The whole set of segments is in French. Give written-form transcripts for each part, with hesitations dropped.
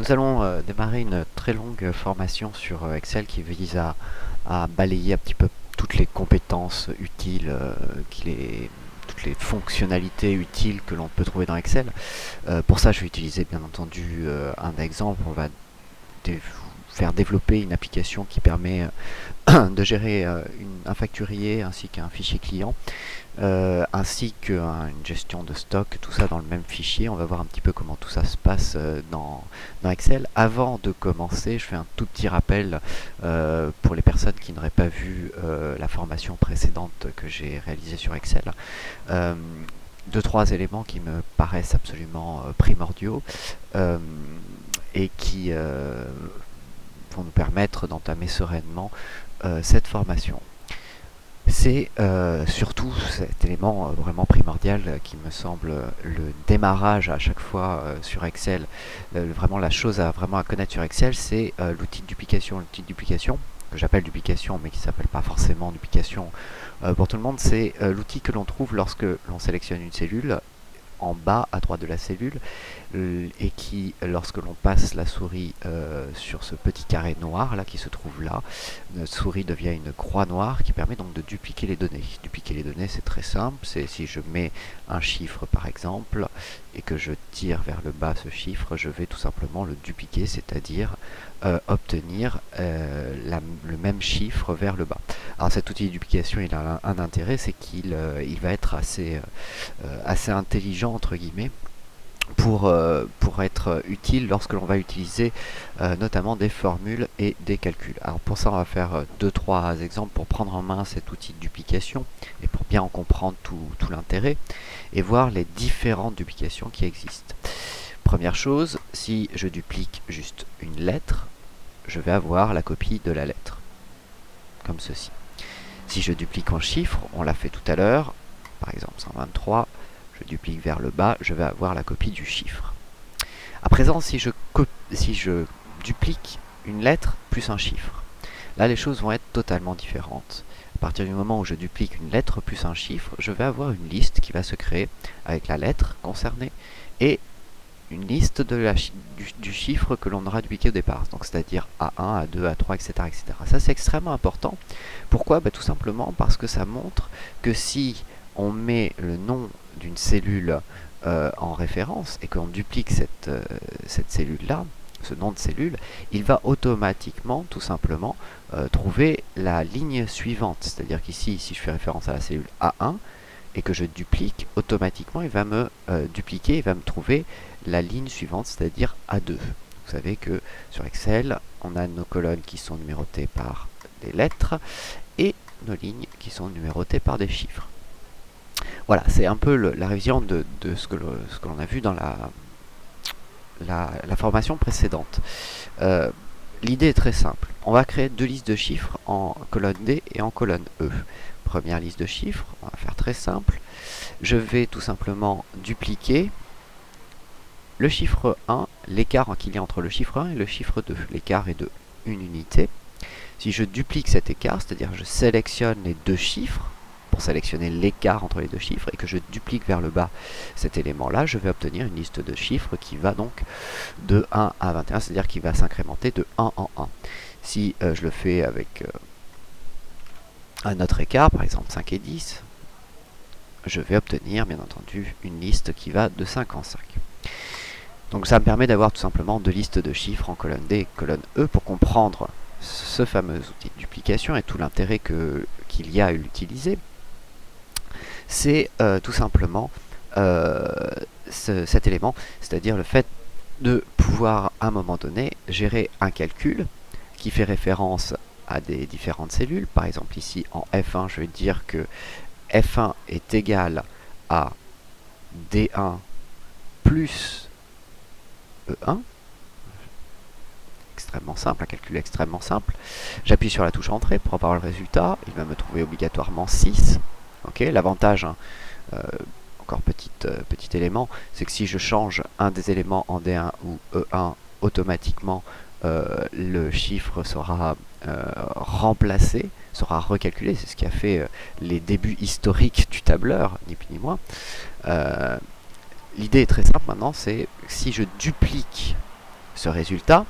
Nous allons démarrer une très longue formation sur Excel qui vise à balayer un petit peu toutes les compétences utiles, toutes les fonctionnalités utiles que l'on peut trouver dans Excel. Pour ça, je vais utiliser bien entendu un exemple. On va faire développer une application qui permet de gérer un facturier ainsi qu'un fichier client, ainsi qu'une gestion de stock, tout ça dans le même fichier. On va voir un petit peu comment tout ça se passe dans Excel. Avant de commencer, je fais un tout petit rappel pour les personnes qui n'auraient pas vu la formation précédente que j'ai réalisée sur Excel. Deux, trois éléments qui me paraissent absolument primordiaux et qui vont nous permettre d'entamer sereinement cette formation. C'est surtout cet élément vraiment primordial qui me semble le démarrage à chaque fois sur Excel. Vraiment la chose à connaître sur Excel, c'est l'outil de duplication. L'outil de duplication, que j'appelle duplication, mais qui ne s'appelle pas forcément duplication pour tout le monde, c'est l'outil que l'on trouve lorsque l'on sélectionne une cellule en bas à droite de la cellule et qui, lorsque l'on passe la souris sur ce petit carré noir là qui se trouve là, notre souris devient une croix noire qui permet donc de dupliquer les données. Dupliquer les données, c'est très simple, c'est si je mets un chiffre par exemple et que je tire vers le bas ce chiffre, je vais tout simplement le dupliquer, c'est-à-dire obtenir le même chiffre vers le bas. Alors cet outil de duplication, il a un intérêt, c'est qu'il va être assez intelligent entre guillemets pour être utile lorsque l'on va utiliser notamment des formules et des calculs. Alors pour ça, on va faire 2-3 exemples pour prendre en main cet outil de duplication et pour bien en comprendre tout l'intérêt et voir les différentes duplications qui existent. Première chose, si je duplique juste une lettre, je vais avoir la copie de la lettre, comme ceci. Si je duplique en chiffres, on l'a fait tout à l'heure, par exemple 123, je duplique vers le bas, je vais avoir la copie du chiffre. À présent, si je duplique une lettre plus un chiffre, là les choses vont être totalement différentes. À partir du moment où je duplique une lettre plus un chiffre, je vais avoir une liste qui va se créer avec la lettre concernée et une liste du chiffre que l'on aura dupliqué au départ, donc c'est-à-dire A1, A2, A3, etc. etc. Ça c'est extrêmement important. Pourquoi? Tout simplement parce que ça montre que si on met le nom d'une cellule en référence et qu'on duplique cette cellule-là, ce nom de cellule, il va automatiquement, tout simplement, trouver la ligne suivante. C'est-à-dire qu'ici, si je fais référence à la cellule A1 et que je duplique, automatiquement, il va me dupliquer, il va me trouver la ligne suivante, c'est-à-dire A2. Vous savez que sur Excel, on a nos colonnes qui sont numérotées par des lettres et nos lignes qui sont numérotées par des chiffres. Voilà, c'est un peu la révision de ce que l'on a vu dans la formation précédente. L'idée est très simple. On va créer deux listes de chiffres en colonne D et en colonne E. Première liste de chiffres, on va faire très simple. Je vais tout simplement dupliquer le chiffre 1, l'écart qu'il y a entre le chiffre 1 et le chiffre 2. L'écart est de 1 unité. Si je duplique cet écart, c'est-à-dire je sélectionne les deux chiffres, pour sélectionner l'écart entre les deux chiffres et que je duplique vers le bas cet élément-là, je vais obtenir une liste de chiffres qui va donc de 1 à 21, c'est-à-dire qui va s'incrémenter de 1 en 1. Si je le fais avec un autre écart, par exemple 5 et 10, je vais obtenir bien entendu une liste qui va de 5 en 5. Donc ça me permet d'avoir tout simplement deux listes de chiffres en colonne D et colonne E pour comprendre ce fameux outil de duplication et tout l'intérêt qu'il y a à l'utiliser. C'est tout simplement cet élément, c'est-à-dire le fait de pouvoir à un moment donné gérer un calcul qui fait référence à des différentes cellules. Par exemple ici en F1, je vais dire que F1 est égal à D1 plus E1. Extrêmement simple, un calcul extrêmement simple. J'appuie sur la touche entrée pour avoir le résultat. Il va me trouver obligatoirement 6. Okay, l'avantage, encore petit élément, c'est que si je change un des éléments en D1 ou E1, automatiquement le chiffre sera remplacé, sera recalculé. C'est ce qui a fait les débuts historiques du tableur, ni plus ni moins. L'idée est très simple maintenant, c'est si je duplique ce résultat,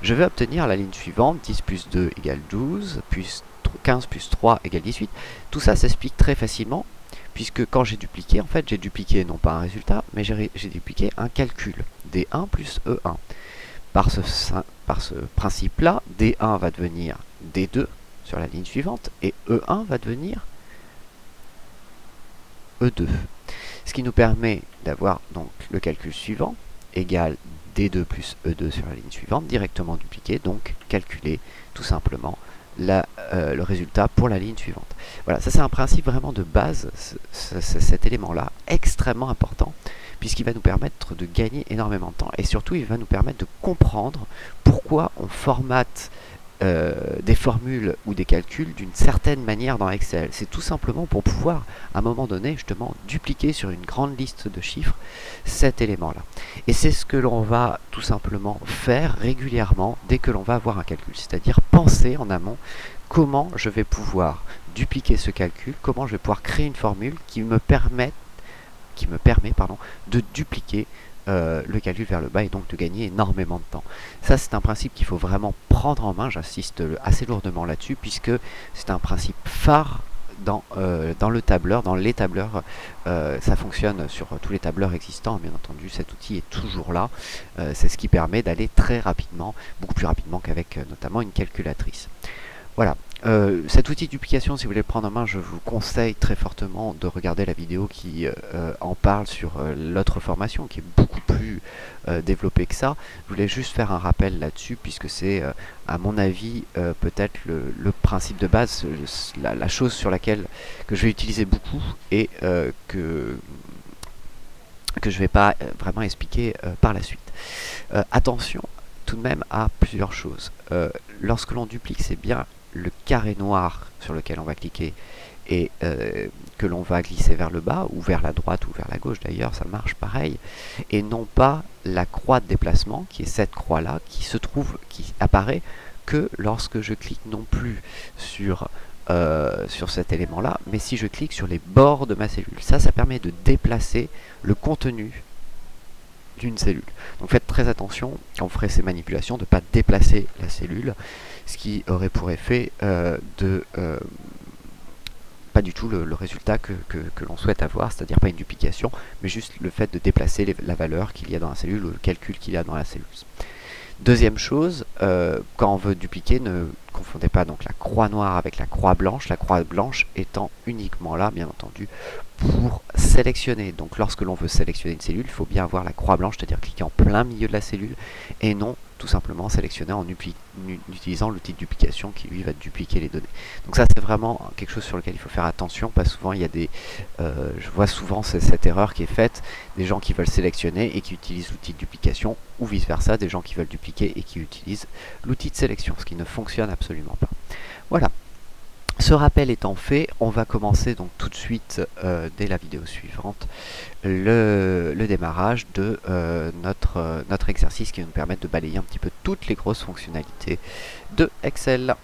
je vais obtenir la ligne suivante, 10 plus 2 égale 12, plus 15 plus 3 égale 18. Tout ça s'explique très facilement, puisque quand j'ai dupliqué, en fait, j'ai dupliqué non pas un résultat, mais j'ai dupliqué un calcul, D1 plus E1. Par ce principe-là, D1 va devenir D2 sur la ligne suivante, et E1 va devenir E2. Ce qui nous permet d'avoir donc le calcul suivant, égale D2 plus E2 sur la ligne suivante, directement dupliqué, donc calculer tout simplement le résultat pour la ligne suivante. Voilà, ça c'est un principe vraiment de base, cet élément-là, extrêmement important, puisqu'il va nous permettre de gagner énormément de temps, et surtout il va nous permettre de comprendre pourquoi on formate des formules ou des calculs d'une certaine manière dans Excel. C'est tout simplement pour pouvoir, à un moment donné, justement, dupliquer sur une grande liste de chiffres cet élément-là. Et c'est ce que l'on va tout simplement faire régulièrement dès que l'on va avoir un calcul. C'est-à-dire penser en amont comment je vais pouvoir dupliquer ce calcul, comment je vais pouvoir créer une formule qui me permet de dupliquer le calcul vers le bas et donc de gagner énormément de temps. Ça c'est un principe qu'il faut vraiment prendre en main, j'insiste assez lourdement là-dessus, puisque c'est un principe phare dans le tableur, dans les tableurs. Ça fonctionne sur tous les tableurs existants, bien entendu cet outil est toujours là. C'est ce qui permet d'aller très rapidement, beaucoup plus rapidement qu'avec notamment une calculatrice. Voilà, cet outil de duplication, si vous voulez le prendre en main, je vous conseille très fortement de regarder la vidéo qui en parle sur l'autre formation, qui est beaucoup plus développée que ça. Je voulais juste faire un rappel là-dessus, puisque c'est, à mon avis, peut-être le principe de base, la chose sur laquelle que je vais utiliser beaucoup et que je ne vais pas vraiment expliquer par la suite. Attention tout de même à plusieurs choses. Lorsque l'on duplique, c'est bien le carré noir sur lequel on va cliquer et que l'on va glisser vers le bas ou vers la droite ou vers la gauche, d'ailleurs ça marche pareil, et non pas la croix de déplacement qui est cette croix là qui apparaît que lorsque je clique non plus sur cet élément là, mais si je clique sur les bords de ma cellule. Ça permet de déplacer le contenu d'une cellule. Donc faites très attention quand vous ferez ces manipulations de ne pas déplacer la cellule, ce qui aurait pour effet pas du tout le résultat que l'on souhaite avoir, c'est-à-dire pas une duplication, mais juste le fait de déplacer la valeur qu'il y a dans la cellule ou le calcul qu'il y a dans la cellule. Deuxième chose, quand on veut dupliquer, ne confondez pas donc la croix noire avec la croix blanche étant uniquement là, bien entendu, pour sélectionner. Donc lorsque l'on veut sélectionner une cellule, il faut bien avoir la croix blanche, c'est-à-dire cliquer en plein milieu de la cellule, et non tout simplement sélectionner en utilisant l'outil de duplication qui lui va dupliquer les données. Donc ça c'est vraiment quelque chose sur lequel il faut faire attention, parce que souvent il y a je vois souvent cette erreur qui est faite, des gens qui veulent sélectionner et qui utilisent l'outil de duplication, ou vice versa, des gens qui veulent dupliquer et qui utilisent l'outil de sélection, ce qui ne fonctionne absolument pas. Voilà. Ce rappel étant fait, on va commencer donc tout de suite, dès la vidéo suivante, le démarrage de notre exercice qui va nous permettre de balayer un petit peu toutes les grosses fonctionnalités de Excel.